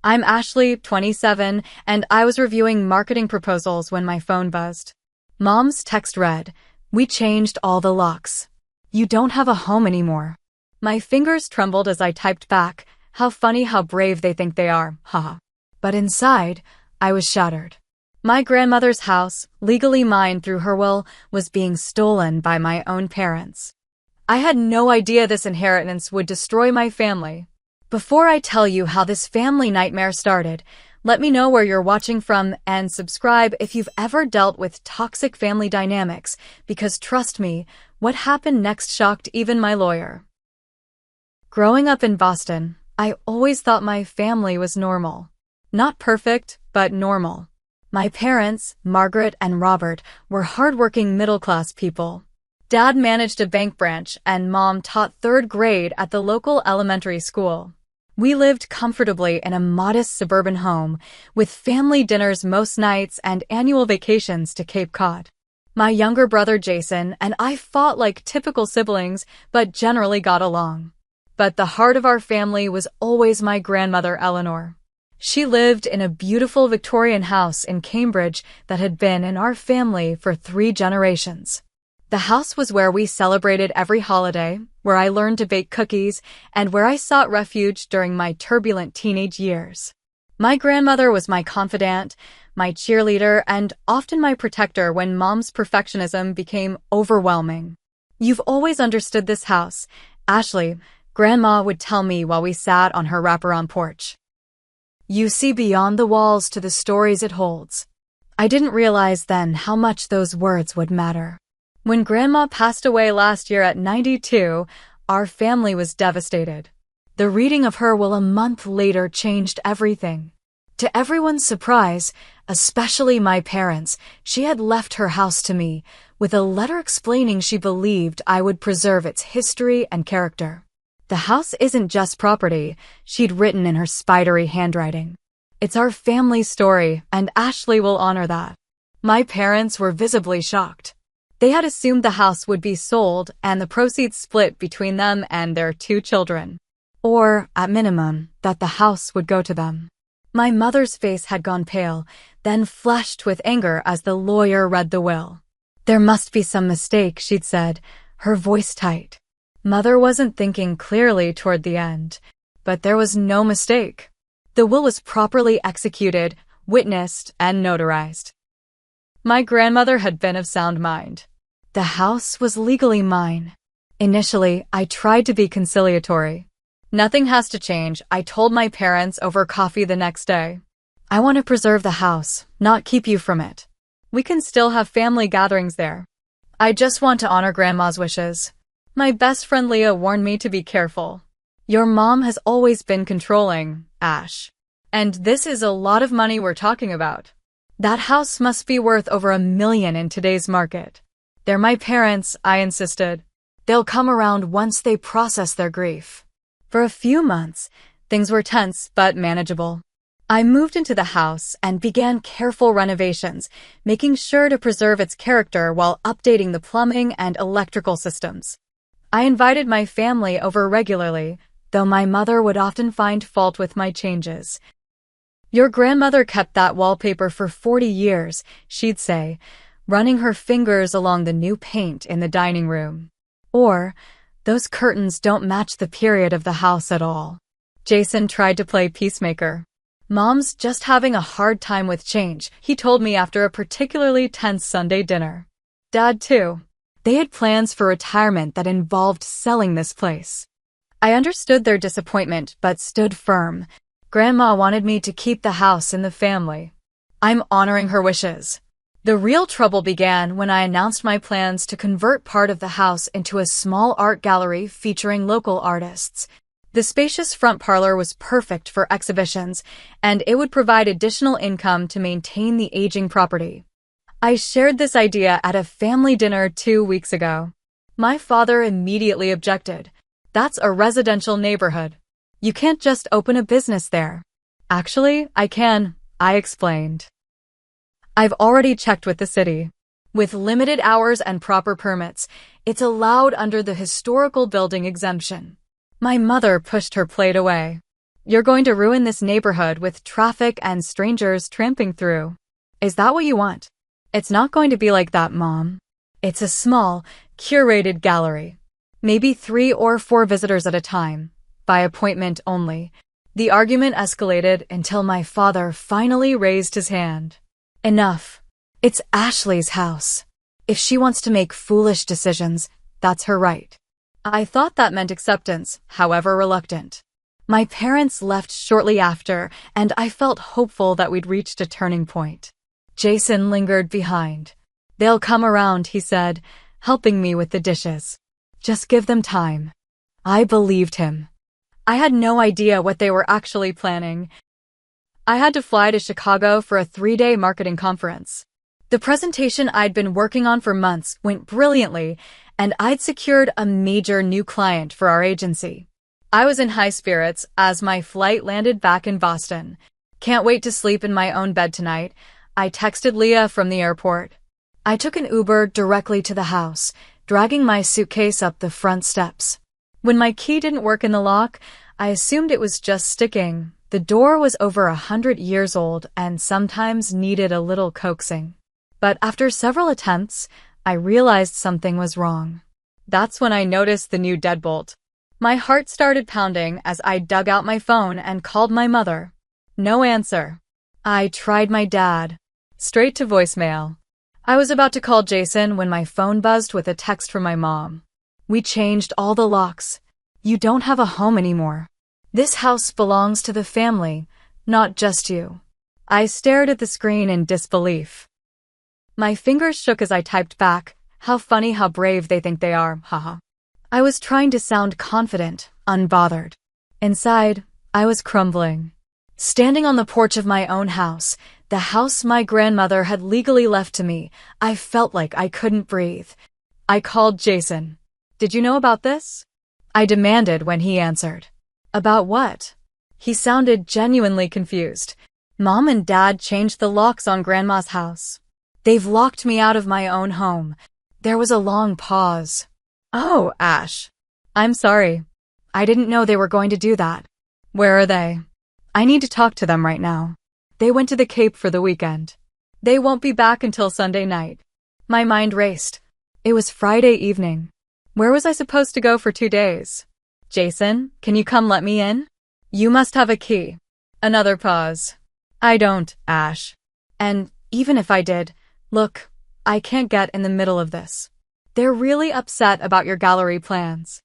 I'm Ashley, 27, and I was reviewing marketing proposals when my phone buzzed. Mom's text read, "We changed all the locks. You don't have a home anymore." My fingers trembled as I typed back, "How funny how brave they think they are, haha." But inside, I was shattered. My grandmother's house, legally mine through her will, was being stolen by my own parents. I had no idea this inheritance would destroy my family. Before I tell you how this family nightmare started, let me know where you're watching from and subscribe if you've ever dealt with toxic family dynamics, because trust me, what happened next shocked even my lawyer. Growing up in Boston, I always thought my family was normal. Not perfect, but normal. My parents, Margaret and Robert, were hardworking middle-class people. Dad managed a bank branch and Mom taught third grade at the local elementary school. We lived comfortably in a modest suburban home, with family dinners most nights and annual vacations to Cape Cod. My younger brother Jason and I fought like typical siblings, but generally got along. But the heart of our family was always my grandmother Eleanor. She lived in a beautiful Victorian house in Cambridge that had been in our family for 3 generations. The house was where we celebrated every holiday, where I learned to bake cookies, and where I sought refuge during my turbulent teenage years. My grandmother was my confidant, my cheerleader, and often my protector when Mom's perfectionism became overwhelming. "You've always understood this house, Ashley," Grandma would tell me while we sat on her wraparound porch. "You see beyond the walls to the stories it holds." I didn't realize then how much those words would matter. When Grandma passed away last year at 92, our family was devastated. The reading of her will a month later changed everything. To everyone's surprise, especially my parents, she had left her house to me, with a letter explaining she believed I would preserve its history and character. "The house isn't just property," she'd written in her spidery handwriting. "It's our family story, and Ashley will honor that." My parents were visibly shocked. They had assumed the house would be sold and the proceeds split between them and their 2 children. Or, at minimum, that the house would go to them. My mother's face had gone pale, then flushed with anger as the lawyer read the will. "There must be some mistake," she'd said, her voice tight. Mother wasn't thinking clearly toward the end, but there was no mistake. The will was properly executed, witnessed, and notarized. My grandmother had been of sound mind. The house was legally mine. Initially, I tried to be conciliatory. "Nothing has to change," I told my parents over coffee the next day. "I want to preserve the house, not keep you from it. We can still have family gatherings there. I just want to honor Grandma's wishes." My best friend Leah warned me to be careful. "Your mom has always been controlling, Ash. And this is a lot of money we're talking about. That house must be worth over $1 million in today's market." "They're my parents," I insisted. "They'll come around once they process their grief." For a few months, things were tense but manageable. I moved into the house and began careful renovations, making sure to preserve its character while updating the plumbing and electrical systems. I invited my family over regularly, though my mother would often find fault with my changes. "Your grandmother kept that wallpaper for 40 years, she'd say, running her fingers along the new paint in the dining room. Or, "Those curtains don't match the period of the house at all." Jason tried to play peacemaker. "Mom's just having a hard time with change," he told me after a particularly tense Sunday dinner. Dad, too. They had plans for retirement that involved selling this place. I understood their disappointment but stood firm. Grandma wanted me to keep the house in the family. I'm honoring her wishes. The real trouble began when I announced my plans to convert part of the house into a small art gallery featuring local artists. The spacious front parlor was perfect for exhibitions, and it would provide additional income to maintain the aging property. I shared this idea at a family dinner 2 weeks ago. My father immediately objected. "That's a residential neighborhood. You can't just open a business there." "Actually, I can," I explained. "I've already checked with the city. With limited hours and proper permits, it's allowed under the historical building exemption." My mother pushed her plate away. You're going to ruin this neighborhood with traffic and strangers tramping through. Is that what you want? It's not going to be like that, Mom. It's a small, curated gallery. Maybe 3 or 4 visitors at a time, by appointment only. The argument escalated until my father finally raised his hand. Enough. It's Ashley's house. If she wants to make foolish decisions, that's her right. I thought that meant acceptance, however reluctant. My parents left shortly after, and I felt hopeful that we'd reached a turning point. Jason lingered behind. They'll come around, he said, helping me with the dishes. Just give them time. I believed him. I had no idea what they were actually planning. I had to fly to Chicago for a 3-day marketing conference. The presentation I'd been working on for months went brilliantly, and I'd secured a major new client for our agency. I was in high spirits as my flight landed back in Boston. Can't wait to sleep in my own bed tonight, I texted Leah from the airport. I took an Uber directly to the house, dragging my suitcase up the front steps. When my key didn't work in the lock, I assumed it was just sticking. The door was over 100 years old and sometimes needed a little coaxing. But after several attempts, I realized something was wrong. That's when I noticed the new deadbolt. My heart started pounding as I dug out my phone and called my mother. No answer. I tried my dad. Straight to voicemail. I was about to call Jason when my phone buzzed with a text from my mom. We changed all the locks. You don't have a home anymore. This house belongs to the family, not just you. I stared at the screen in disbelief. My fingers shook as I typed back, how funny how brave they think they are, haha. I was trying to sound confident, unbothered. Inside, I was crumbling. Standing on the porch of my own house, the house my grandmother had legally left to me, I felt like I couldn't breathe. I called Jason. Did you know about this? I demanded when he answered. About what? He sounded genuinely confused. Mom and Dad changed the locks on Grandma's house. They've locked me out of my own home. There was a long pause. Oh, Ash. I'm sorry. I didn't know they were going to do that. Where are they? I need to talk to them right now. They went to the Cape for the weekend. They won't be back until Sunday night. My mind raced. It was Friday evening. Where was I supposed to go for 2 days? Jason, can you come let me in? You must have a key. Another pause. I don't, Ash. And even if I did, look, I can't get in the middle of this. They're really upset about your gallery plans.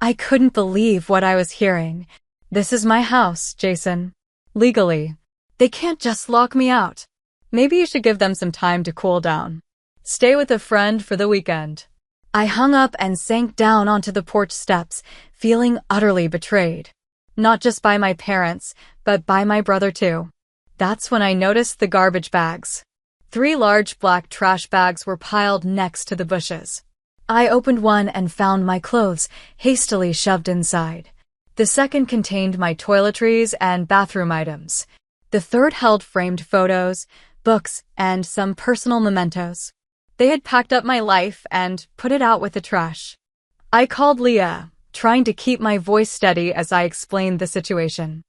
I couldn't believe what I was hearing. This is my house, Jason. Legally. They can't just lock me out. Maybe you should give them some time to cool down. Stay with a friend for the weekend. I hung up and sank down onto the porch steps, feeling utterly betrayed. Not just by my parents, but by my brother too. That's when I noticed the garbage bags. 3 large black trash bags were piled next to the bushes. I opened one and found my clothes hastily shoved inside. The second contained my toiletries and bathroom items. The third held framed photos, books, and some personal mementos. They had packed up my life and put it out with the trash. I called Leah, trying to keep my voice steady as I explained the situation.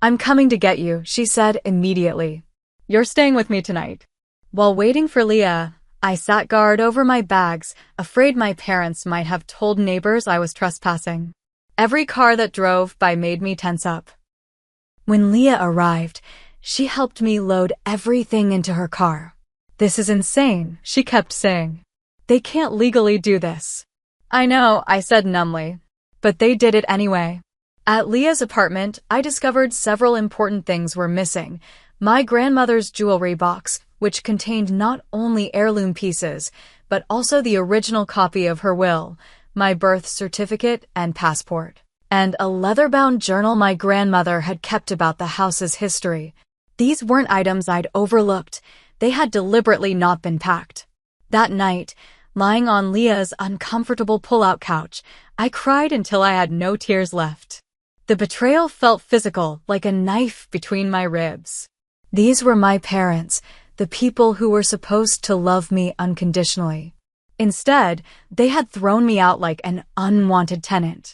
I'm coming to get you, she said immediately. You're staying with me tonight. While waiting for Leah, I sat guard over my bags, afraid my parents might have told neighbors I was trespassing. Every car that drove by made me tense up. When Leah arrived, she helped me load everything into her car. This is insane, she kept saying. They can't legally do this. I know, I said numbly. But they did it anyway. At Leah's apartment, I discovered several important things were missing. My grandmother's jewelry box, which contained not only heirloom pieces, but also the original copy of her will, my birth certificate and passport, and a leather-bound journal my grandmother had kept about the house's history. These weren't items I'd overlooked. They had deliberately not been packed. That night, lying on Leah's uncomfortable pull-out couch, I cried until I had no tears left. The betrayal felt physical, like a knife between my ribs. These were my parents, the people who were supposed to love me unconditionally. Instead, they had thrown me out like an unwanted tenant.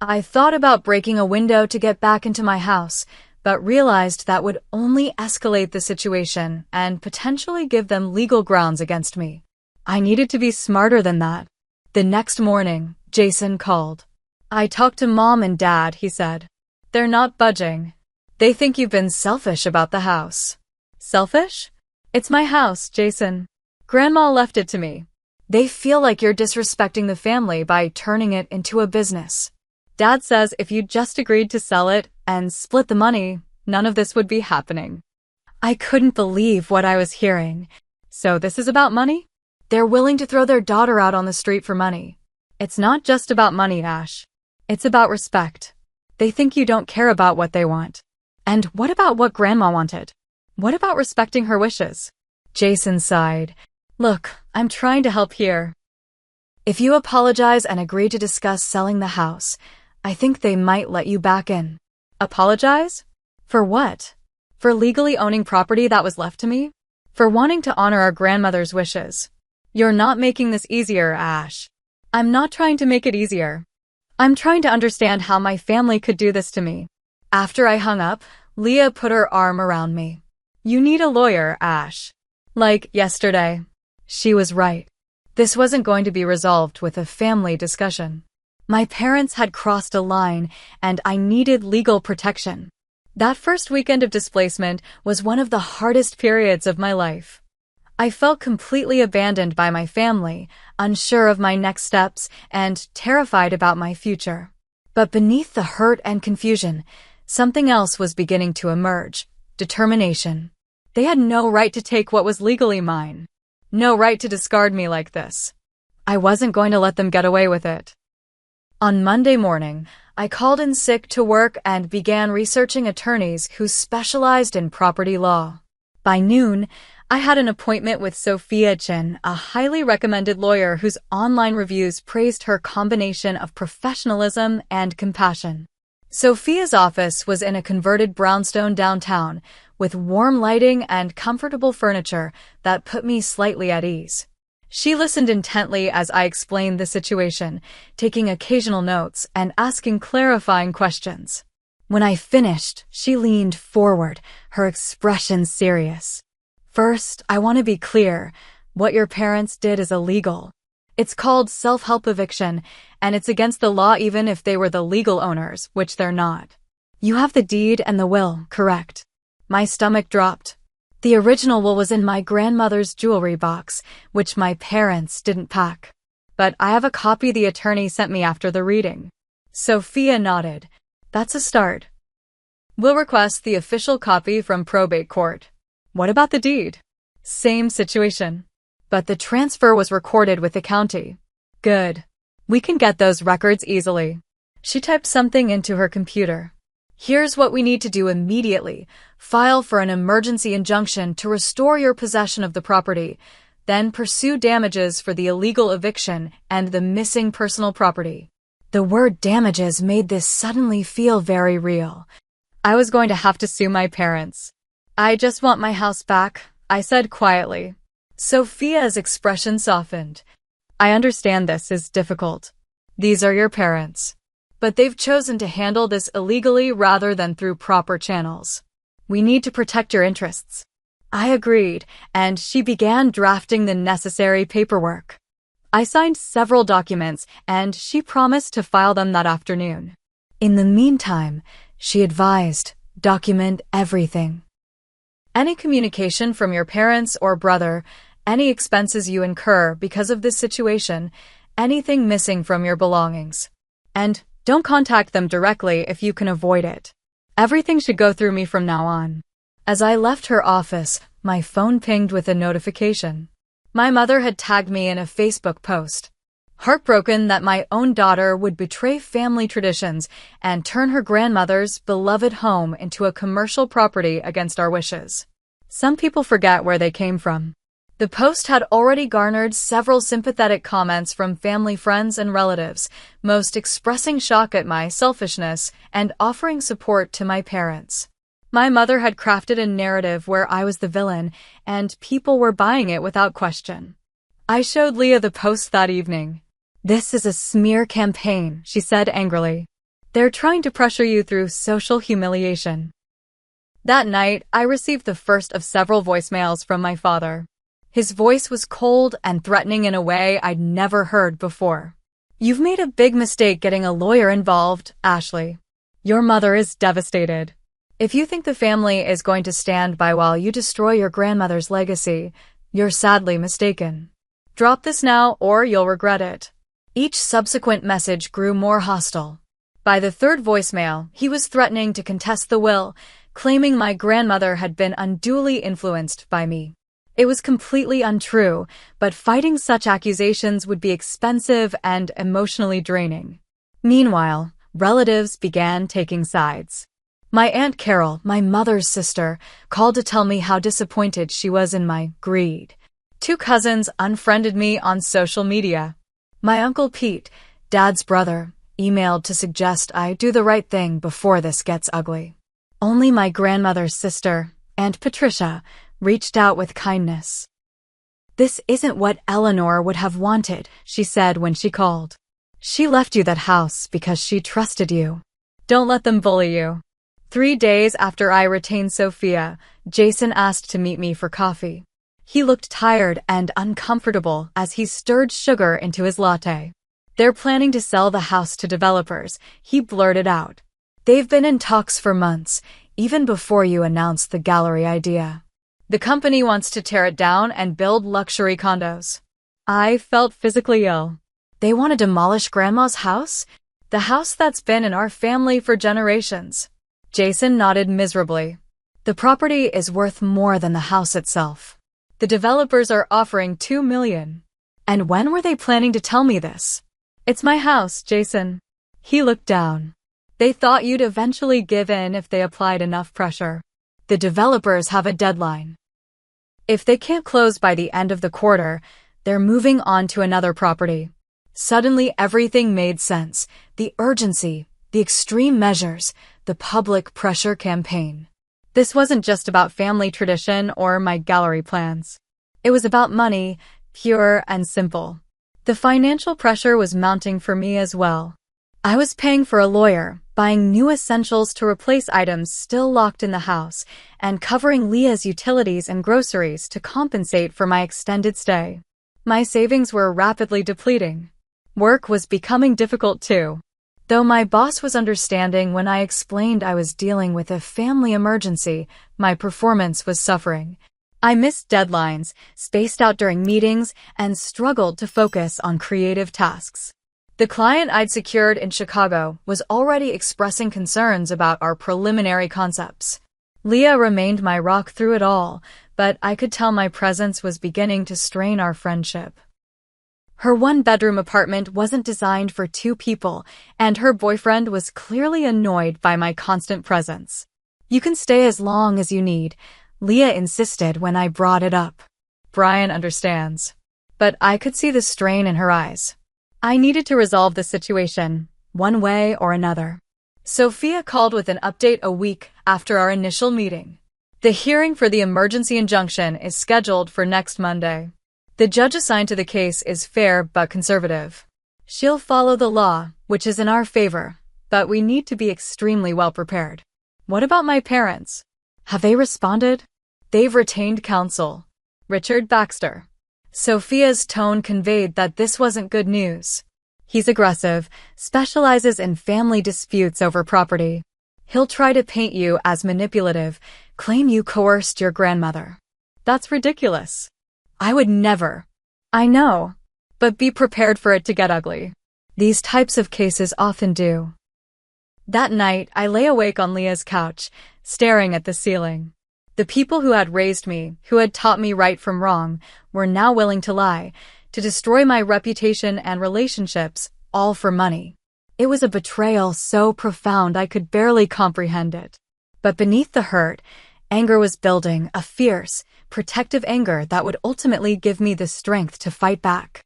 I thought about breaking a window to get back into my house, but realized that would only escalate the situation and potentially give them legal grounds against me. I needed to be smarter than that. The next morning, Jason called. I talked to Mom and Dad, he said. They're not budging. They think you've been selfish about the house. Selfish? It's my house, Jason. Grandma left it to me. They feel like you're disrespecting the family by turning it into a business. Dad says if you just agreed to sell it and split the money, none of this would be happening. I couldn't believe what I was hearing. So this is about money? They're willing to throw their daughter out on the street for money. It's not just about money, Ash. It's about respect. They think you don't care about what they want. And what about what Grandma wanted? What about respecting her wishes? Jason sighed. Look, I'm trying to help here. If you apologize and agree to discuss selling the house, I think they might let you back in. Apologize? For what? For legally owning property that was left to me? For wanting to honor our grandmother's wishes. You're not making this easier, Ash. I'm not trying to make it easier. I'm trying to understand how my family could do this to me. After I hung up, Leah put her arm around me. You need a lawyer, Ash. Like yesterday. She was right. This wasn't going to be resolved with a family discussion. My parents had crossed a line, and I needed legal protection. That first weekend of displacement was one of the hardest periods of my life. I felt completely abandoned by my family, unsure of my next steps, and terrified about my future. But beneath the hurt and confusion, something else was beginning to emerge: determination. They had no right to take what was legally mine. No right to discard me like this. I wasn't going to let them get away with it. On Monday morning, I called in sick to work and began researching attorneys who specialized in property law. By noon, I had an appointment with Sophia Chin, a highly recommended lawyer whose online reviews praised her combination of professionalism and compassion. Sophia's office was in a converted brownstone downtown, with warm lighting and comfortable furniture that put me slightly at ease. She listened intently as I explained the situation, taking occasional notes and asking clarifying questions. When I finished, she leaned forward, her expression serious. First, I want to be clear. What your parents did is illegal. It's called self-help eviction, and it's against the law even if they were the legal owners, which they're not. You have the deed and the will, correct? My stomach dropped. The original will was in my grandmother's jewelry box, which my parents didn't pack. But I have a copy the attorney sent me after the reading. Sophia nodded. That's a start. We'll request the official copy from probate court. What about the deed? Same situation. But the transfer was recorded with the county. Good. We can get those records easily. She typed something into her computer. Here's what we need to do immediately. File for an emergency injunction to restore your possession of the property, then pursue damages for the illegal eviction and the missing personal property. The word damages made this suddenly feel very real. I was going to have to sue my parents. I just want my house back, I said quietly. Sophia's expression softened. I understand this is difficult. These are your parents. But they've chosen to handle this illegally rather than through proper channels. We need to protect your interests. I agreed, and she began drafting the necessary paperwork. I signed several documents, and she promised to file them that afternoon. In the meantime, she advised, document everything. Any communication from your parents or brother, any expenses you incur because of this situation, anything missing from your belongings. And don't contact them directly if you can avoid it. Everything should go through me from now on. As I left her office, my phone pinged with a notification. My mother had tagged me in a Facebook post. Heartbroken that my own daughter would betray family traditions and turn her grandmother's beloved home into a commercial property against our wishes. Some people forget where they came from. The post had already garnered several sympathetic comments from family friends and relatives, most expressing shock at my selfishness and offering support to my parents. My mother had crafted a narrative where I was the villain, and people were buying it without question. I showed Leah the post that evening. This is a smear campaign, she said angrily. They're trying to pressure you through social humiliation. That night, I received the first of several voicemails from my father. His voice was cold and threatening in a way I'd never heard before. You've made a big mistake getting a lawyer involved, Ashley. Your mother is devastated. If you think the family is going to stand by while you destroy your grandmother's legacy, you're sadly mistaken. Drop this now or you'll regret it. Each subsequent message grew more hostile. By the third voicemail, he was threatening to contest the will, claiming my grandmother had been unduly influenced by me. It was completely untrue, but fighting such accusations would be expensive and emotionally draining. Meanwhile, relatives began taking sides. My Aunt Carol, my mother's sister, called to tell me how disappointed she was in my greed. 2 cousins unfriended me on social media. My Uncle Pete, Dad's brother, emailed to suggest I do the right thing before this gets ugly. Only my grandmother's sister, Aunt Patricia, reached out with kindness. This isn't what Eleanor would have wanted, she said when she called. She left you that house because she trusted you. Don't let them bully you. 3 days after I retained Sophia, Jason asked to meet me for coffee. He looked tired and uncomfortable as he stirred sugar into his latte. They're planning to sell the house to developers, he blurted out. They've been in talks for months, even before you announced the gallery idea. The company wants to tear it down and build luxury condos. I felt physically ill. They want to demolish Grandma's house? The house that's been in our family for generations. Jason nodded miserably. The property is worth more than the house itself. The developers are offering $2 million. And when were they planning to tell me this? It's my house, Jason. He looked down. They thought you'd eventually give in if they applied enough pressure. The developers have a deadline. If they can't close by the end of the quarter, they're moving on to another property. Suddenly everything made sense. The urgency, the extreme measures, the public pressure campaign. This wasn't just about family tradition or my gallery plans. It was about money, pure and simple. The financial pressure was mounting for me as well. I was paying for a lawyer, buying new essentials to replace items still locked in the house, and covering Leah's utilities and groceries to compensate for my extended stay. My savings were rapidly depleting. Work was becoming difficult too. Though my boss was understanding when I explained I was dealing with a family emergency, my performance was suffering. I missed deadlines, spaced out during meetings, and struggled to focus on creative tasks. The client I'd secured in Chicago was already expressing concerns about our preliminary concepts. Leah remained my rock through it all, but I could tell my presence was beginning to strain our friendship. Her 1-bedroom apartment wasn't designed for 2 people, and her boyfriend was clearly annoyed by my constant presence. You can stay as long as you need, Leah insisted when I brought it up. Brian understands. But I could see the strain in her eyes. I needed to resolve the situation, one way or another. Sophia called with an update a week after our initial meeting. The hearing for the emergency injunction is scheduled for next Monday. The judge assigned to the case is fair but conservative. She'll follow the law, which is in our favor, but we need to be extremely well prepared. What about my parents? Have they responded? They've retained counsel. Richard Baxter. Sophia's tone conveyed that this wasn't good news. He's aggressive, specializes in family disputes over property. He'll try to paint you as manipulative, claim you coerced your grandmother. That's ridiculous. I would never. I know. But be prepared for it to get ugly. These types of cases often do. That night, I lay awake on Leah's couch, staring at the ceiling. The people who had raised me, who had taught me right from wrong, were now willing to lie, to destroy my reputation and relationships, all for money. It was a betrayal so profound I could barely comprehend it. But beneath the hurt, anger was building, a fierce, protective anger that would ultimately give me the strength to fight back.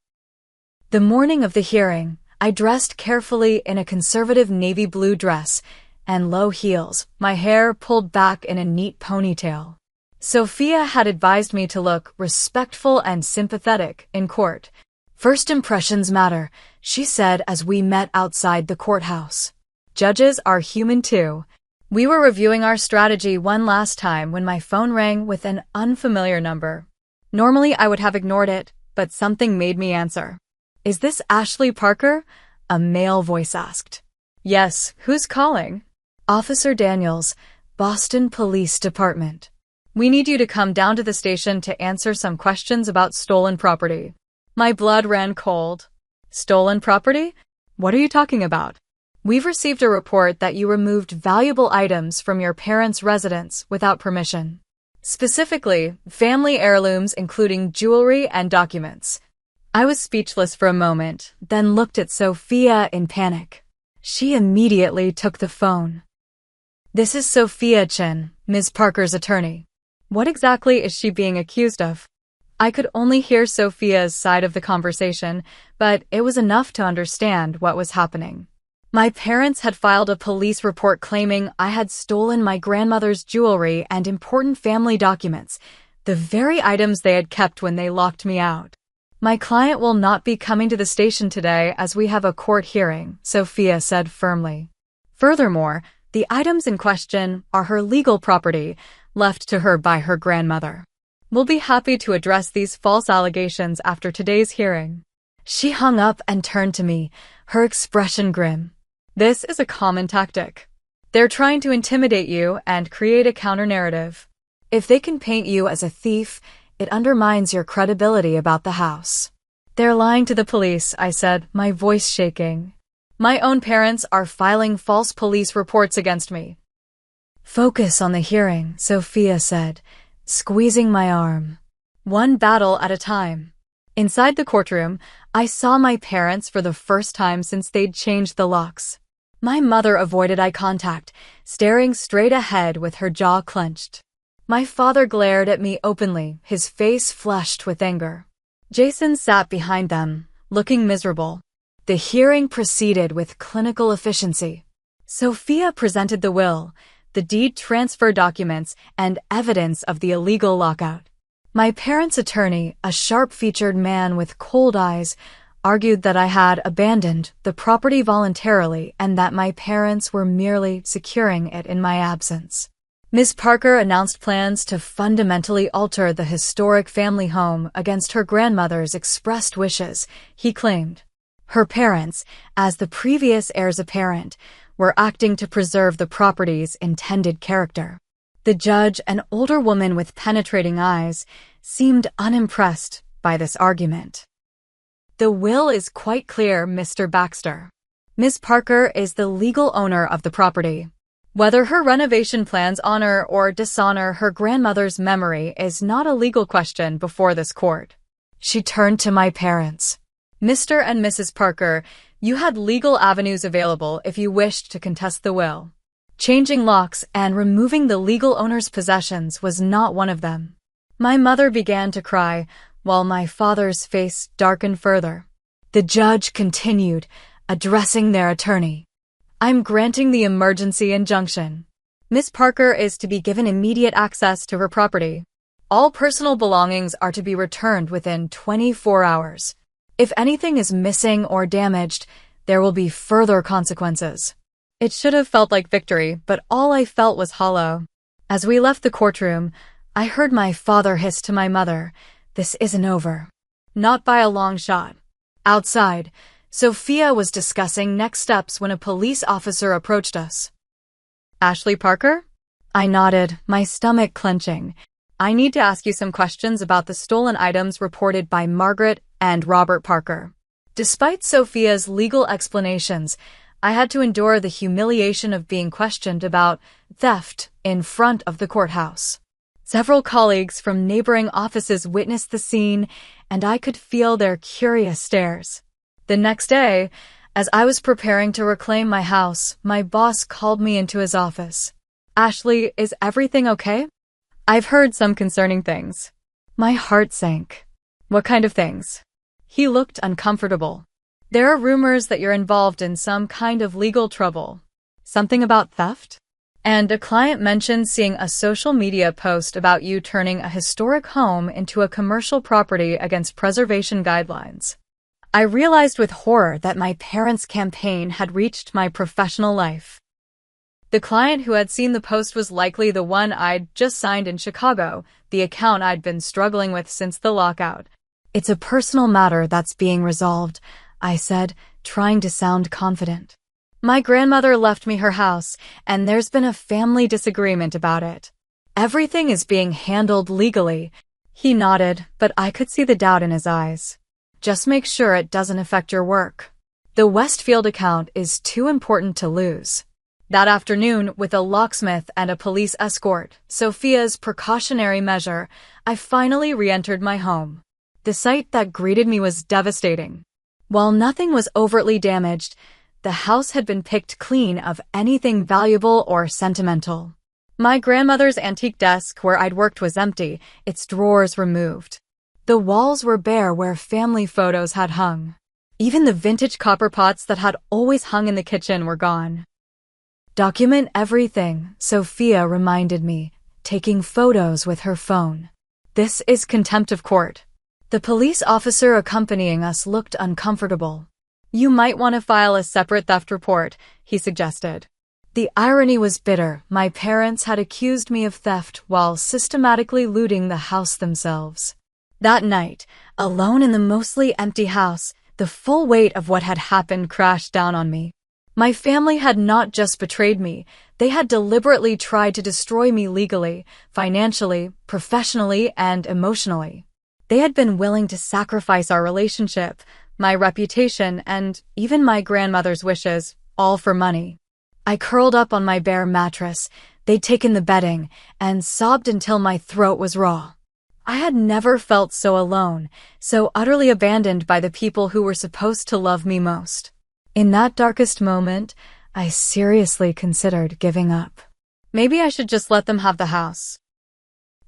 The morning of the hearing, I dressed carefully in a conservative navy blue dress and low heels, my hair pulled back in a neat ponytail. Sophia had advised me to look respectful and sympathetic in court. First impressions matter, she said as we met outside the courthouse. Judges are human too. We were reviewing our strategy one last time when my phone rang with an unfamiliar number. Normally I would have ignored it, but something made me answer. "Is this Ashley Parker?" a male voice asked. "Yes, who's calling?" "Officer Daniels, Boston Police Department. We need you to come down to the station to answer some questions about stolen property." My blood ran cold. "Stolen property? What are you talking about?" "We've received a report that you removed valuable items from your parents' residence without permission. Specifically, family heirlooms including jewelry and documents." I was speechless for a moment, then looked at Sophia in panic. She immediately took the phone. "This is Sophia Chin, Ms. Parker's attorney." What exactly is she being accused of? I could only hear Sophia's side of the conversation, but it was enough to understand what was happening. My parents had filed a police report claiming I had stolen my grandmother's jewelry and important family documents, the very items they had kept when they locked me out. "My client will not be coming to the station today as we have a court hearing," Sophia said firmly. Furthermore, the items in question are her legal property, left to her by her grandmother. "We'll be happy to address these false allegations after today's hearing." She hung up and turned to me, her expression grim. "This is a common tactic. They're trying to intimidate you and create a counter-narrative. If they can paint you as a thief, it undermines your credibility about the house." "They're lying to the police," I said, my voice shaking. "My own parents are filing false police reports against me." "Focus on the hearing," Sophia said, squeezing my arm. "One battle at a time." Inside the courtroom, I saw my parents for the first time since they'd changed the locks. My mother avoided eye contact, staring straight ahead with her jaw clenched. My father glared at me openly, his face flushed with anger. Jason sat behind them, looking miserable. The hearing proceeded with clinical efficiency. Sophia presented the will, the deed transfer documents, and evidence of the illegal lockout. My parents' attorney, a sharp-featured man with cold eyes, argued that I had abandoned the property voluntarily and that my parents were merely securing it in my absence. Ms. Parker announced plans to fundamentally alter the historic family home against her grandmother's expressed wishes, he claimed. Her parents, as the previous heirs apparent, were acting to preserve the property's intended character. The judge, an older woman with penetrating eyes, seemed unimpressed by this argument. "The will is quite clear, Mr. Baxter. Ms. Parker is the legal owner of the property. Whether her renovation plans honor or dishonor her grandmother's memory is not a legal question before this court." She turned to my parents. "Mr. and Mrs. Parker, you had legal avenues available if you wished to contest the will. Changing locks and removing the legal owner's possessions was not one of them." My mother began to cry, while my father's face darkened further. The judge continued, addressing their attorney. "I'm granting the emergency injunction. Miss Parker is to be given immediate access to her property. All personal belongings are to be returned within 24 hours. If anything is missing or damaged, there will be further consequences." It should have felt like victory, but all I felt was hollow. As we left the courtroom, I heard my father hiss to my mother, "This isn't over." Not by a long shot. Outside, Sophia was discussing next steps when a police officer approached us. "Ashley Parker?" I nodded, my stomach clenching. "I need to ask you some questions about the stolen items reported by Margaret and Robert Parker." Despite Sophia's legal explanations, I had to endure the humiliation of being questioned about theft in front of the courthouse. Several colleagues from neighboring offices witnessed the scene, and I could feel their curious stares. The next day, as I was preparing to reclaim my house, my boss called me into his office. "Ashley, is everything okay? I've heard some concerning things." My heart sank. "What kind of things?" He looked uncomfortable. "There are rumors that you're involved in some kind of legal trouble. Something about theft? And a client mentioned seeing a social media post about you turning a historic home into a commercial property against preservation guidelines." I realized with horror that my parents' campaign had reached my professional life. The client who had seen the post was likely the one I'd just signed in Chicago, the account I'd been struggling with since the lockout. "It's a personal matter that's being resolved," I said, trying to sound confident. "My grandmother left me her house, and there's been a family disagreement about it. Everything is being handled legally." He nodded, but I could see the doubt in his eyes. "Just make sure it doesn't affect your work. The Westfield account is too important to lose." That afternoon, with a locksmith and a police escort, Sophia's precautionary measure, I finally re-entered my home. The sight that greeted me was devastating. While nothing was overtly damaged, the house had been picked clean of anything valuable or sentimental. My grandmother's antique desk where I'd worked was empty, its drawers removed. The walls were bare where family photos had hung. Even the vintage copper pots that had always hung in the kitchen were gone. "Document everything," Sophia reminded me, taking photos with her phone. "This is contempt of court." The police officer accompanying us looked uncomfortable. "You might want to file a separate theft report," he suggested. The irony was bitter. My parents had accused me of theft while systematically looting the house themselves. That night, alone in the mostly empty house, the full weight of what had happened crashed down on me. My family had not just betrayed me, they had deliberately tried to destroy me legally, financially, professionally, and emotionally. They had been willing to sacrifice our relationship, my reputation, and even my grandmother's wishes, all for money. I curled up on my bare mattress, they'd taken the bedding, and sobbed until my throat was raw. I had never felt so alone, so utterly abandoned by the people who were supposed to love me most. In that darkest moment, I seriously considered giving up. Maybe I should just let them have the house.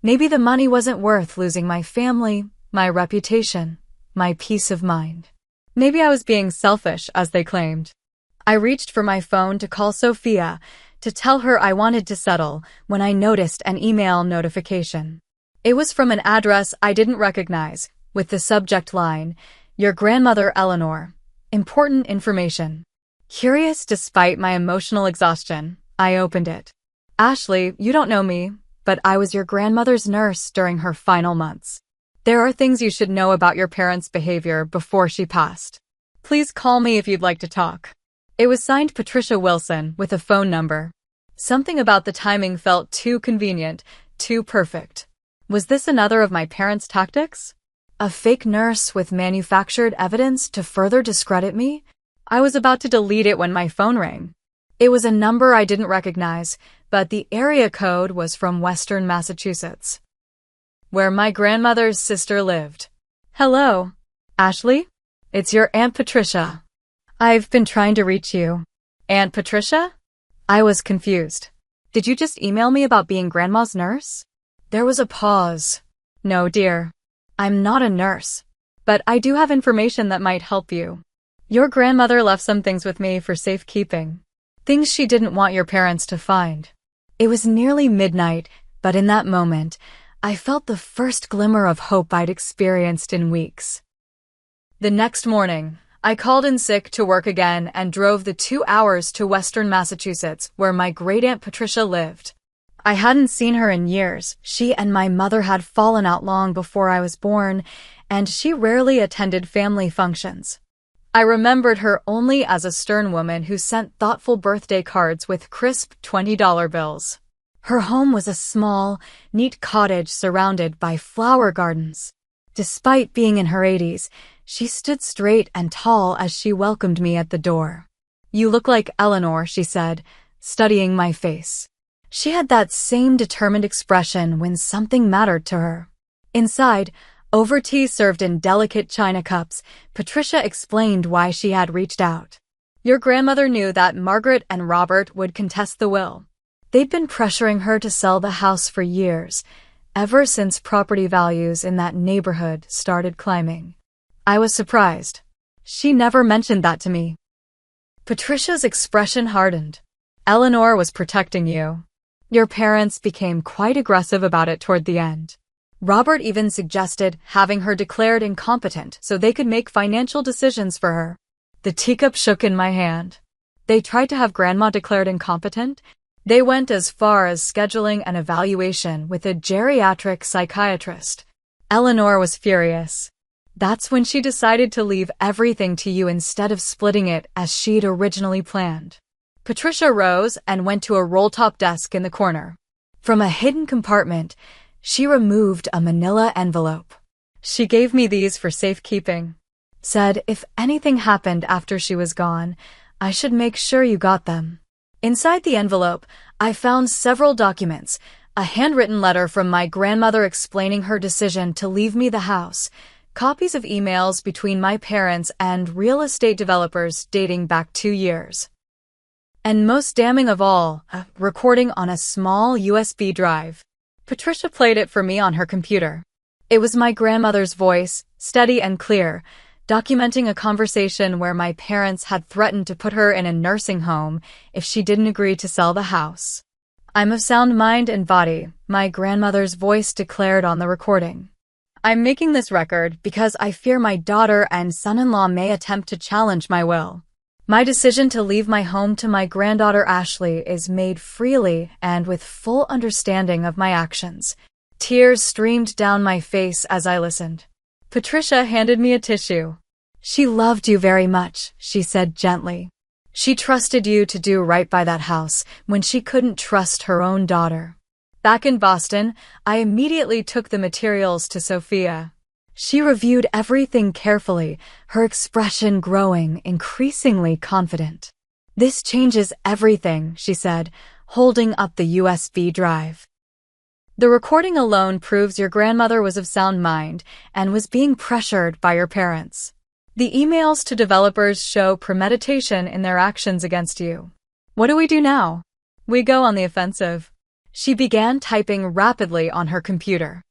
Maybe the money wasn't worth losing my family, my reputation, my peace of mind. Maybe I was being selfish, as they claimed. I reached for my phone to call Sophia, to tell her I wanted to settle, when I noticed an email notification. It was from an address I didn't recognize, with the subject line, "Your grandmother Eleanor. Important information." Curious despite my emotional exhaustion, I opened it. "Ashley, you don't know me, but I was your grandmother's nurse during her final months. There are things you should know about your parents' behavior before she passed. Please call me if you'd like to talk." It was signed Patricia Wilson with a phone number. Something about the timing felt too convenient, too perfect. Was this another of my parents' tactics? A fake nurse with manufactured evidence to further discredit me? I was about to delete it when my phone rang. It was a number I didn't recognize, but the area code was from Western Massachusetts, where my grandmother's sister lived. "Hello, Ashley? It's your Aunt Patricia. I've been trying to reach you." "Aunt Patricia?" I was confused. "Did you just email me about being Grandma's nurse?" There was a pause. "No, dear. I'm not a nurse. But I do have information that might help you. Your grandmother left some things with me for safekeeping. Things she didn't want your parents to find." It was nearly midnight, but in that moment, I felt the first glimmer of hope I'd experienced in weeks. The next morning, I called in sick to work again and drove the 2 hours to Western Massachusetts, where my great-aunt Patricia lived. I hadn't seen her in years. She and my mother had fallen out long before I was born, and she rarely attended family functions. I remembered her only as a stern woman who sent thoughtful birthday cards with crisp $20 bills. Her home was a small, neat cottage surrounded by flower gardens. Despite being in her 80s, she stood straight and tall as she welcomed me at the door. "You look like Eleanor," she said, studying my face. She had that same determined expression when something mattered to her. Inside, over tea served in delicate china cups, Patricia explained why she had reached out. "Your grandmother knew that Margaret and Robert would contest the will. They'd been pressuring her to sell the house for years, ever since property values in that neighborhood started climbing." I was surprised. She never mentioned that to me. Patricia's expression hardened. "Eleanor was protecting you. Your parents became quite aggressive about it toward the end. Robert even suggested having her declared incompetent so they could make financial decisions for her. The teacup shook in my hand. They tried to have Grandma declared incompetent? They went as far as scheduling an evaluation with a geriatric psychiatrist. Eleanor was furious. That's when she decided to leave everything to you instead of splitting it as she'd originally planned. Patricia rose and went to a roll-top desk in the corner. From a hidden compartment, she removed a manila envelope. She gave me these for safekeeping. Said if anything happened after she was gone, I should make sure you got them. Inside the envelope, I found several documents, a handwritten letter from my grandmother explaining her decision to leave me the house, copies of emails between my parents and real estate developers dating back 2 years. And most damning of all, a recording on a small USB drive. Patricia played it for me on her computer. It was my grandmother's voice, steady and clear, documenting a conversation where my parents had threatened to put her in a nursing home if she didn't agree to sell the house. I'm of sound mind and body, my grandmother's voice declared on the recording. I'm making this record because I fear my daughter and son-in-law may attempt to challenge my will. My decision to leave my home to my granddaughter Ashley is made freely and with full understanding of my actions. Tears streamed down my face as I listened. Patricia handed me a tissue. She loved you very much, she said gently. She trusted you to do right by that house when she couldn't trust her own daughter. Back in Boston, I immediately took the materials to Sophia. She reviewed everything carefully, her expression growing increasingly confident. This changes everything, she said, holding up the USB drive. The recording alone proves your grandmother was of sound mind and was being pressured by your parents. The emails to developers show premeditation in their actions against you. What do we do now? We go on the offensive. She began typing rapidly on her computer.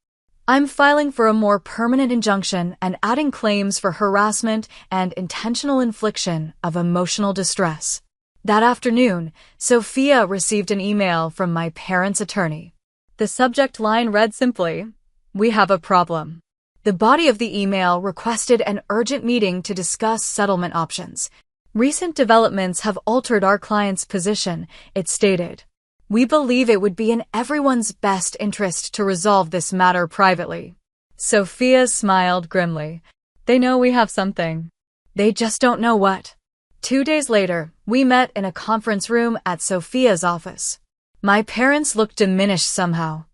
I'm filing for a more permanent injunction and adding claims for harassment and intentional infliction of emotional distress. That afternoon, Sophia received an email from my parents' attorney. The subject line read simply, "We have a problem." The body of the email requested an urgent meeting to discuss settlement options. Recent developments have altered our client's position, it stated. We believe it would be in everyone's best interest to resolve this matter privately. Sophia smiled grimly. They know we have something. They just don't know what. 2 days later, we met in a conference room at Sophia's office. My parents looked diminished somehow.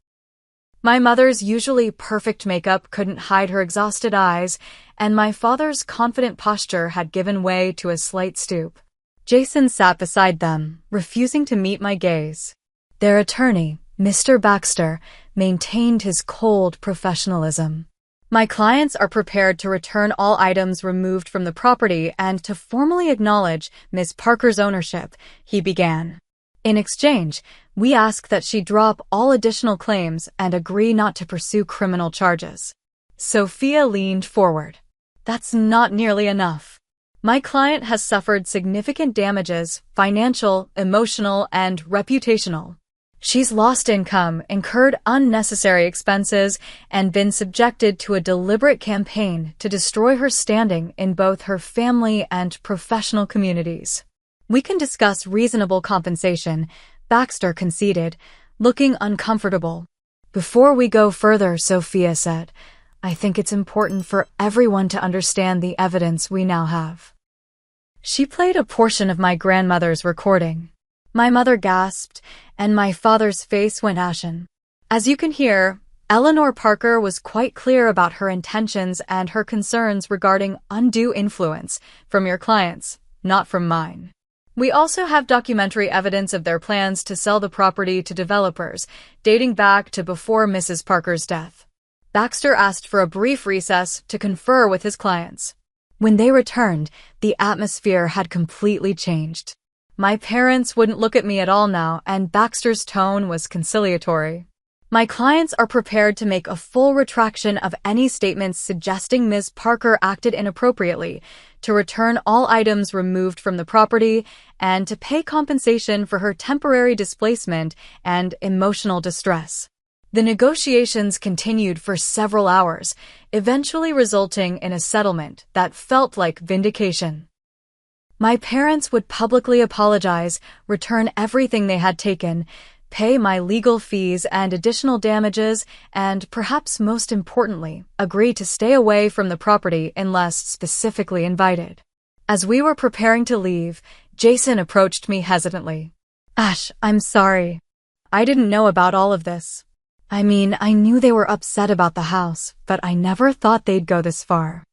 My mother's usually perfect makeup couldn't hide her exhausted eyes, and my father's confident posture had given way to a slight stoop. Jason sat beside them, refusing to meet my gaze. Their attorney, Mr. Baxter, maintained his cold professionalism. My clients are prepared to return all items removed from the property and to formally acknowledge Ms. Parker's ownership, he began. In exchange, we ask that she drop all additional claims and agree not to pursue criminal charges. Sophia leaned forward. That's not nearly enough. My client has suffered significant damages, financial, emotional, and reputational. She's lost income, incurred unnecessary expenses, and been subjected to a deliberate campaign to destroy her standing in both her family and professional communities. We can discuss reasonable compensation, Baxter conceded, looking uncomfortable. Before we go further, Sophia said, I think it's important for everyone to understand the evidence we now have. She played a portion of my grandmother's recording. My mother gasped, and my father's face went ashen. As you can hear, Eleanor Parker was quite clear about her intentions and her concerns regarding undue influence from your clients, not from mine. We also have documentary evidence of their plans to sell the property to developers, dating back to before Mrs. Parker's death. Baxter asked for a brief recess to confer with his clients. When they returned, the atmosphere had completely changed. My parents wouldn't look at me at all now, and Baxter's tone was conciliatory. My clients are prepared to make a full retraction of any statements suggesting Ms. Parker acted inappropriately, to return all items removed from the property, and to pay compensation for her temporary displacement and emotional distress. The negotiations continued for several hours, eventually resulting in a settlement that felt like vindication. My parents would publicly apologize, return everything they had taken, pay my legal fees and additional damages, and perhaps most importantly, agree to stay away from the property unless specifically invited. As we were preparing to leave, Jason approached me hesitantly. Ash, I'm sorry. I didn't know about all of this. I mean, I knew they were upset about the house, but I never thought they'd go this far.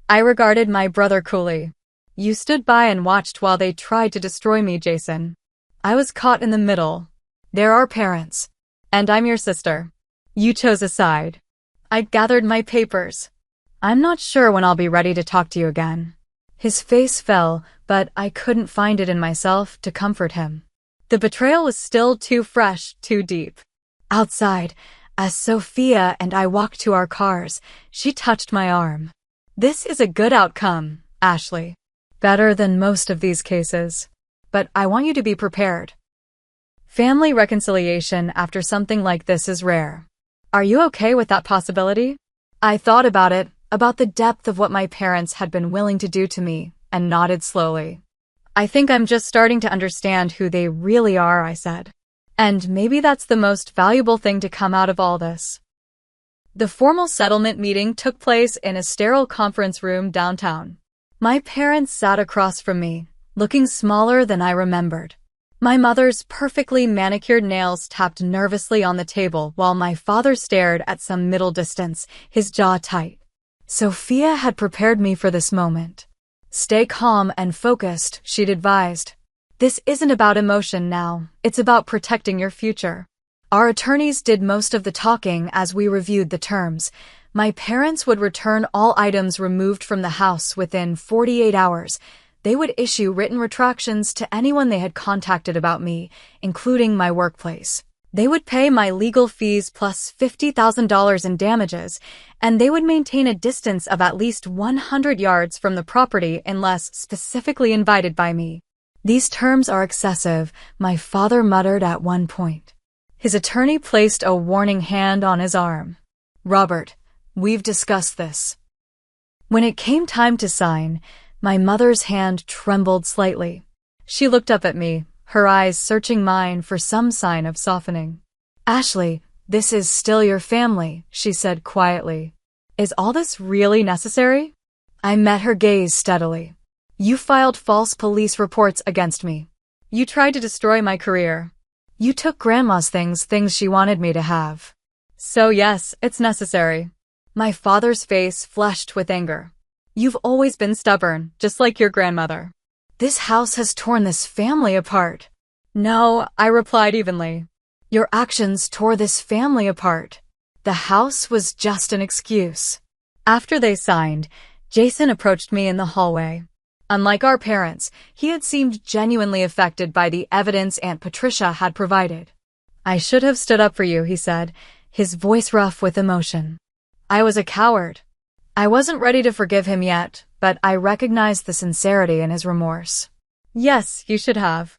I regarded my brother coolly. You stood by and watched while they tried to destroy me, Jason. I was caught in the middle. They're our parents. And I'm your sister. You chose a side. I gathered my papers. I'm not sure when I'll be ready to talk to you again. His face fell, but I couldn't find it in myself to comfort him. The betrayal was still too fresh, too deep. Outside, as Sophia and I walked to our cars, she touched my arm. This is a good outcome, Ashley. Better than most of these cases. But I want you to be prepared. Family reconciliation after something like this is rare. Are you okay with that possibility? I thought about it, about the depth of what my parents had been willing to do to me, and nodded slowly. I think I'm just starting to understand who they really are, I said. And maybe that's the most valuable thing to come out of all this. The formal settlement meeting took place in a sterile conference room downtown. My parents sat across from me, looking smaller than I remembered. My mother's perfectly manicured nails tapped nervously on the table while my father stared at some middle distance, his jaw tight. Sophia had prepared me for this moment. Stay calm and focused, she'd advised. This isn't about emotion now, it's about protecting your future. Our attorneys did most of the talking as we reviewed the terms. My parents would return all items removed from the house within 48 hours. They would issue written retractions to anyone they had contacted about me, including my workplace. They would pay my legal fees plus $50,000 in damages, and they would maintain a distance of at least 100 yards from the property unless specifically invited by me. These terms are excessive, my father muttered at one point. His attorney placed a warning hand on his arm. Robert, we've discussed this. When it came time to sign, my mother's hand trembled slightly. She looked up at me, her eyes searching mine for some sign of softening. Ashley, this is still your family, she said quietly. Is all this really necessary? I met her gaze steadily. You filed false police reports against me. You tried to destroy my career. You took Grandma's things she wanted me to have. So yes, it's necessary. My father's face flushed with anger. You've always been stubborn, just like your grandmother. This house has torn this family apart. No, I replied evenly. Your actions tore this family apart. The house was just an excuse. After they signed, Jason approached me in the hallway. Unlike our parents, he had seemed genuinely affected by the evidence Aunt Patricia had provided. I should have stood up for you, he said, his voice rough with emotion. I was a coward. I wasn't ready to forgive him yet, but I recognized the sincerity in his remorse. Yes, you should have.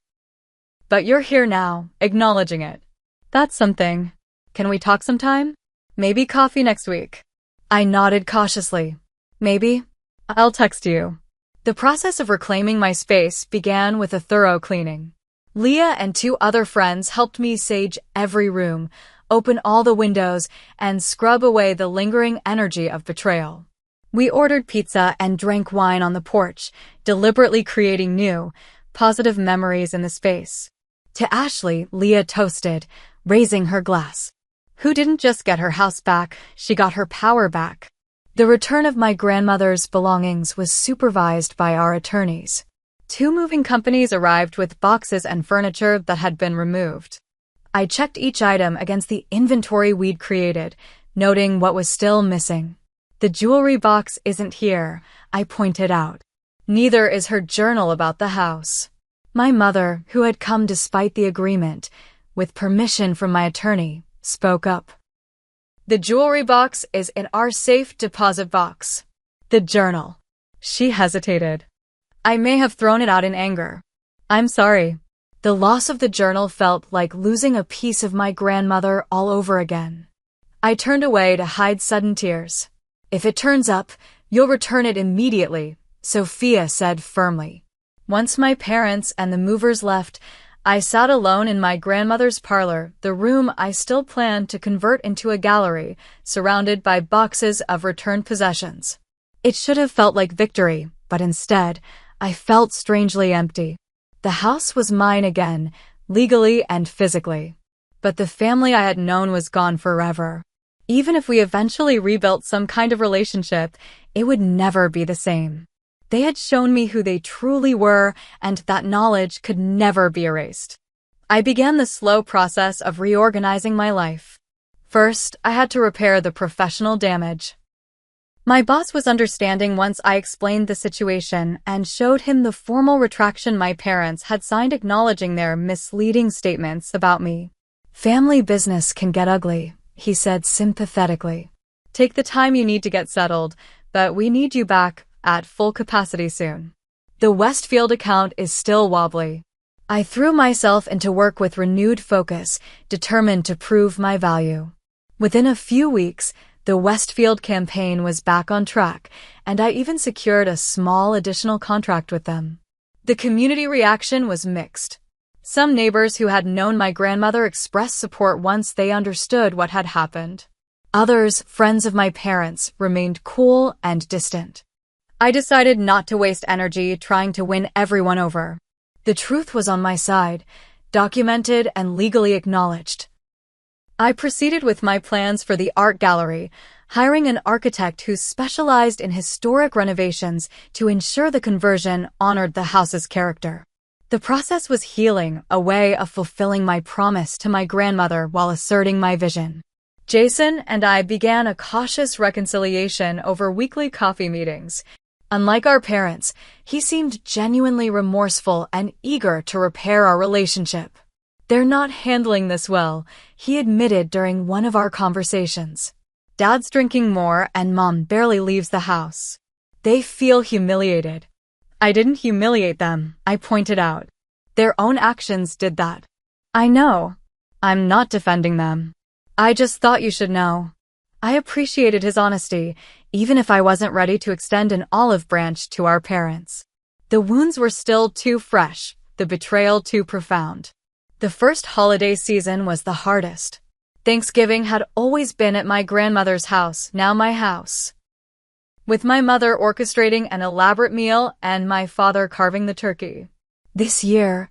But you're here now, acknowledging it. That's something. Can we talk sometime? Maybe coffee next week. I nodded cautiously. Maybe. I'll text you. The process of reclaiming my space began with a thorough cleaning. Leah and 2 other friends helped me sage every room, open all the windows, and scrub away the lingering energy of betrayal. We ordered pizza and drank wine on the porch, deliberately creating new, positive memories in the space. To Ashley, Leah toasted, raising her glass. Who didn't just get her house back, she got her power back. The return of my grandmother's belongings was supervised by our attorneys. 2 moving companies arrived with boxes and furniture that had been removed. I checked each item against the inventory we'd created, noting what was still missing. The jewelry box isn't here, I pointed out. Neither is her journal about the house. My mother, who had come despite the agreement, with permission from my attorney, spoke up. The jewelry box is in our safe deposit box. The journal. She hesitated. I may have thrown it out in anger. I'm sorry. The loss of the journal felt like losing a piece of my grandmother all over again. I turned away to hide sudden tears. "If it turns up, you'll return it immediately," Sophia said firmly. Once my parents and the movers left, I sat alone in my grandmother's parlor, the room I still planned to convert into a gallery, surrounded by boxes of returned possessions. It should have felt like victory, but instead, I felt strangely empty. The house was mine again, legally and physically. But the family I had known was gone forever. Even if we eventually rebuilt some kind of relationship, it would never be the same. They had shown me who they truly were, and that knowledge could never be erased. I began the slow process of reorganizing my life. First, I had to repair the professional damage. My boss was understanding once I explained the situation and showed him the formal retraction my parents had signed acknowledging their misleading statements about me. "Family business can get ugly," he said sympathetically. "Take the time you need to get settled, but we need you back at full capacity soon. The Westfield account is still wobbly." I threw myself into work with renewed focus, determined to prove my value. Within a few weeks, the Westfield campaign was back on track, and I even secured a small additional contract with them. The community reaction was mixed. Some neighbors who had known my grandmother expressed support once they understood what had happened. Others, friends of my parents, remained cool and distant. I decided not to waste energy trying to win everyone over. The truth was on my side, documented and legally acknowledged. I proceeded with my plans for the art gallery, hiring an architect who specialized in historic renovations to ensure the conversion honored the house's character. The process was healing, a way of fulfilling my promise to my grandmother while asserting my vision. Jason and I began a cautious reconciliation over weekly coffee meetings. Unlike our parents, he seemed genuinely remorseful and eager to repair our relationship. "They're not handling this well," he admitted during one of our conversations. "Dad's drinking more and Mom barely leaves the house. They feel humiliated." I didn't humiliate them, I pointed out. Their own actions did that. "I know. I'm not defending them. I just thought you should know." I appreciated his honesty, even if I wasn't ready to extend an olive branch to our parents. The wounds were still too fresh, the betrayal too profound. The first holiday season was the hardest. Thanksgiving had always been at my grandmother's house, now my house. With my mother orchestrating an elaborate meal and my father carving the turkey. This year,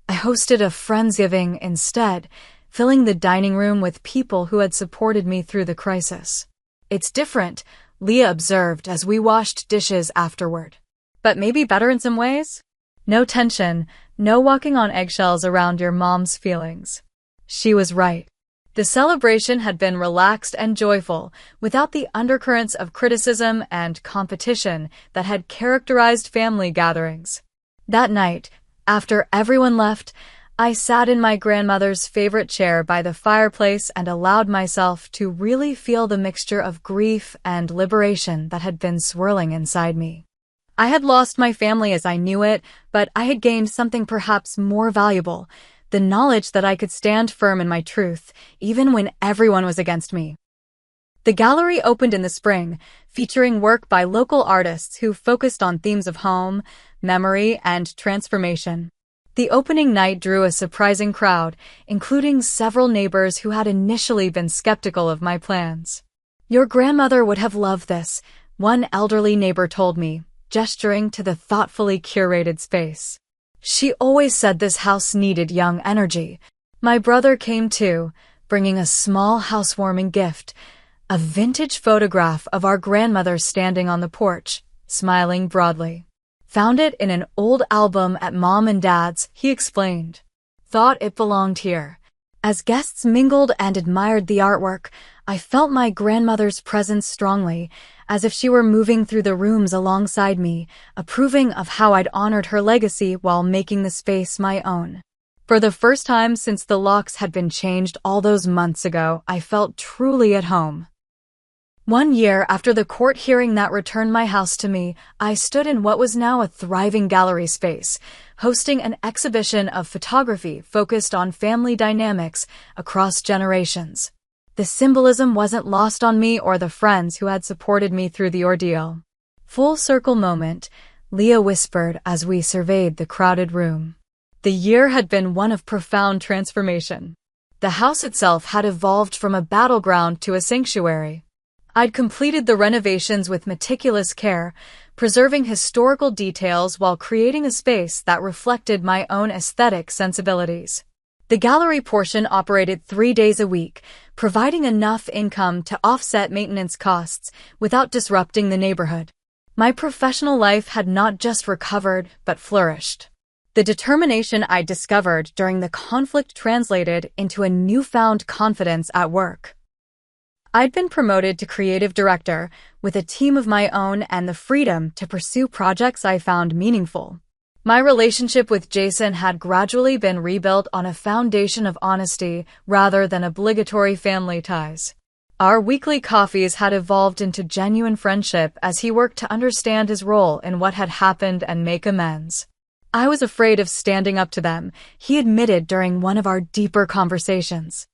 I hosted a Friendsgiving instead, filling the dining room with people who had supported me through the crisis. "It's different," Leah observed as we washed dishes afterward. "But maybe better in some ways? No tension, no walking on eggshells around your mom's feelings." She was right. The celebration had been relaxed and joyful, without the undercurrents of criticism and competition that had characterized family gatherings. That night, after everyone left, I sat in my grandmother's favorite chair by the fireplace and allowed myself to really feel the mixture of grief and liberation that had been swirling inside me. I had lost my family as I knew it, but I had gained something perhaps more valuable, the knowledge that I could stand firm in my truth, even when everyone was against me. The gallery opened in the spring, featuring work by local artists who focused on themes of home, memory, and transformation. The opening night drew a surprising crowd, including several neighbors who had initially been skeptical of my plans. "Your grandmother would have loved this," one elderly neighbor told me, gesturing to the thoughtfully curated space. "She always said this house needed young energy." My brother came too, bringing a small housewarming gift, a vintage photograph of our grandmother standing on the porch, smiling broadly. "Found it in an old album at Mom and Dad's," he explained. "Thought it belonged here." As guests mingled and admired the artwork, I felt my grandmother's presence strongly, as if she were moving through the rooms alongside me, approving of how I'd honored her legacy while making the space my own. For the first time since the locks had been changed all those months ago, I felt truly at home. 1 year after the court hearing that returned my house to me, I stood in what was now a thriving gallery space, hosting an exhibition of photography focused on family dynamics across generations. The symbolism wasn't lost on me or the friends who had supported me through the ordeal. Full circle moment, Leah whispered as we surveyed the crowded room. The year had been one of profound transformation. The house itself had evolved from a battleground to a sanctuary. I'd completed the renovations with meticulous care, preserving historical details while creating a space that reflected my own aesthetic sensibilities. The gallery portion operated 3 days a week, providing enough income to offset maintenance costs without disrupting the neighborhood. My professional life had not just recovered, but flourished. The determination I discovered during the conflict translated into a newfound confidence at work. I'd been promoted to creative director, with a team of my own and the freedom to pursue projects I found meaningful. My relationship with Jason had gradually been rebuilt on a foundation of honesty rather than obligatory family ties. Our weekly coffees had evolved into genuine friendship as he worked to understand his role in what had happened and make amends. I was afraid of standing up to them, he admitted during one of our deeper conversations.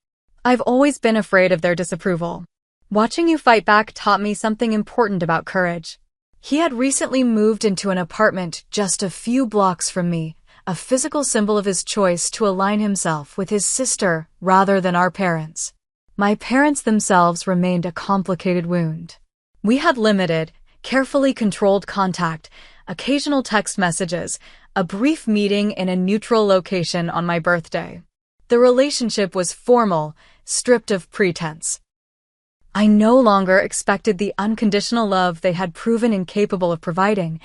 I've always been afraid of their disapproval. Watching you fight back taught me something important about courage. He had recently moved into an apartment just a few blocks from me, a physical symbol of his choice to align himself with his sister rather than our parents. My parents themselves remained a complicated wound. We had limited, carefully controlled contact, occasional text messages, a brief meeting in a neutral location on my birthday. The relationship was formal, stripped of pretense. I no longer expected the unconditional love they had proven incapable of providing,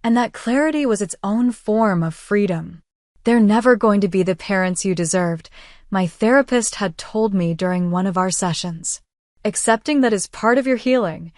and that clarity was its own form of freedom. They're never going to be the parents you deserved, my therapist had told me during one of our sessions. Accepting that is part of your healing.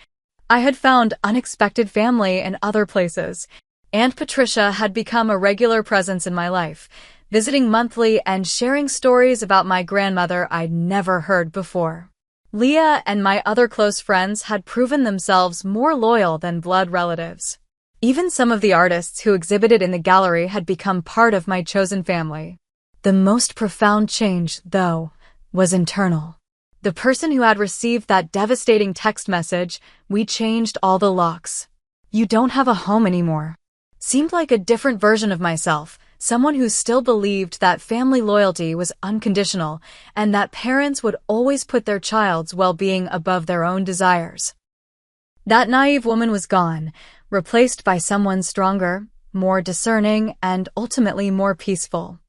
I had found unexpected family in other places. Aunt Patricia had become a regular presence in my life, visiting monthly and sharing stories about my grandmother I'd never heard before. Leah and my other close friends had proven themselves more loyal than blood relatives. Even some of the artists who exhibited in the gallery had become part of my chosen family. The most profound change, though, was internal. The person who had received that devastating text message, "We changed all the locks. You don't have a home anymore," seemed like a different version of myself. Someone who still believed that family loyalty was unconditional and that parents would always put their child's well-being above their own desires. That naive woman was gone, replaced by someone stronger, more discerning, and ultimately more peaceful.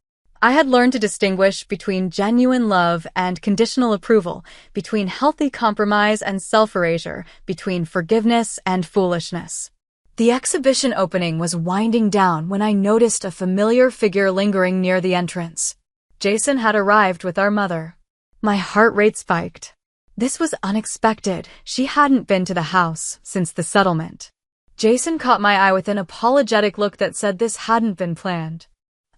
I had learned to distinguish between genuine love and conditional approval, between healthy compromise and self-erasure, between forgiveness and foolishness. The exhibition opening was winding down when I noticed a familiar figure lingering near the entrance. Jason had arrived with our mother. My heart rate spiked. This was unexpected. She hadn't been to the house since the settlement. Jason caught my eye with an apologetic look that said this hadn't been planned.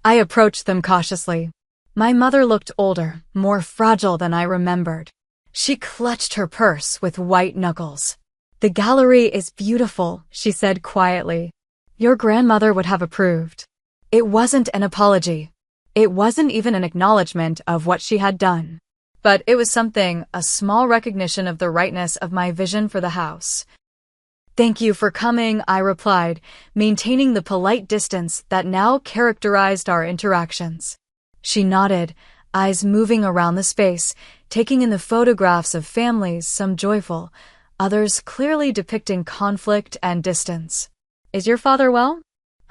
I approached them cautiously. My mother looked older, more fragile than I remembered. She clutched her purse with white knuckles. "The gallery is beautiful," she said quietly. "Your grandmother would have approved." It wasn't an apology. It wasn't even an acknowledgement of what she had done. But it was something, a small recognition of the rightness of my vision for the house. "Thank you for coming," I replied, maintaining the polite distance that now characterized our interactions. She nodded, eyes moving around the space, taking in the photographs of families, some joyful, others clearly depicting conflict and distance. "Is your father well?"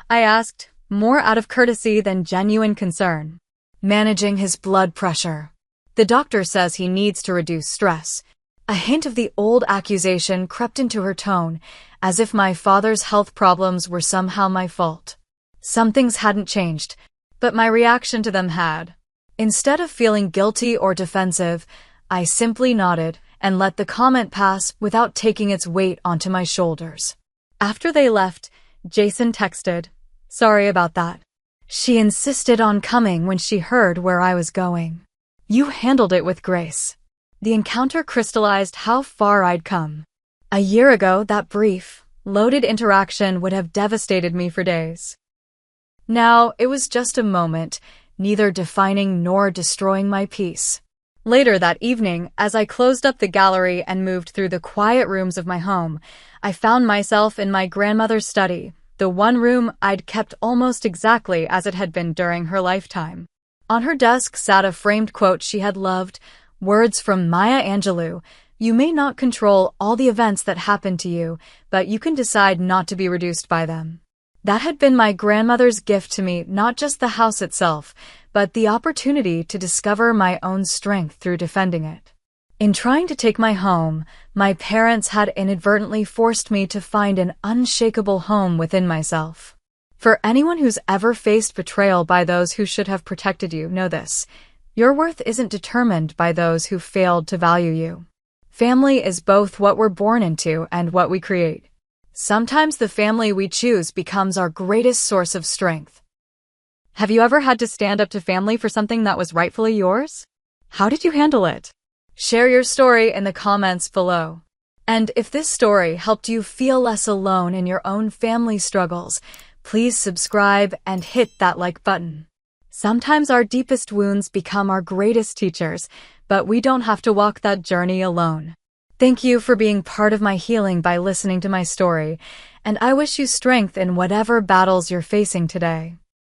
I asked, more out of courtesy than genuine concern. "Managing his blood pressure. The doctor says he needs to reduce stress." A hint of the old accusation crept into her tone, as if my father's health problems were somehow my fault. Some things hadn't changed, but my reaction to them had. Instead of feeling guilty or defensive, I simply nodded and let the comment pass without taking its weight onto my shoulders. After they left, Jason texted, "Sorry about that. She insisted on coming when she heard where I was going. You handled it with grace." The encounter crystallized how far I'd come. A year ago, that brief, loaded interaction would have devastated me for days. Now, it was just a moment, neither defining nor destroying my peace. Later that evening, as I closed up the gallery and moved through the quiet rooms of my home, I found myself in my grandmother's study, the one room I'd kept almost exactly as it had been during her lifetime. On her desk sat a framed quote she had loved, words from Maya Angelou: "You may not control all the events that happen to you, but you can decide not to be reduced by them." That had been my grandmother's gift to me, not just the house itself, but the opportunity to discover my own strength through defending it. In trying to take my home, my parents had inadvertently forced me to find an unshakable home within myself. For anyone who's ever faced betrayal by those who should have protected you, know this: your worth isn't determined by those who failed to value you. Family is both what we're born into and what we create. Sometimes the family we choose becomes our greatest source of strength. Have you ever had to stand up to family for something that was rightfully yours? How did you handle it? Share your story in the comments below. And if this story helped you feel less alone in your own family struggles, please subscribe and hit that like button. Sometimes our deepest wounds become our greatest teachers, but we don't have to walk that journey alone. Thank you for being part of my healing by listening to my story, and I wish you strength in whatever battles you're facing today.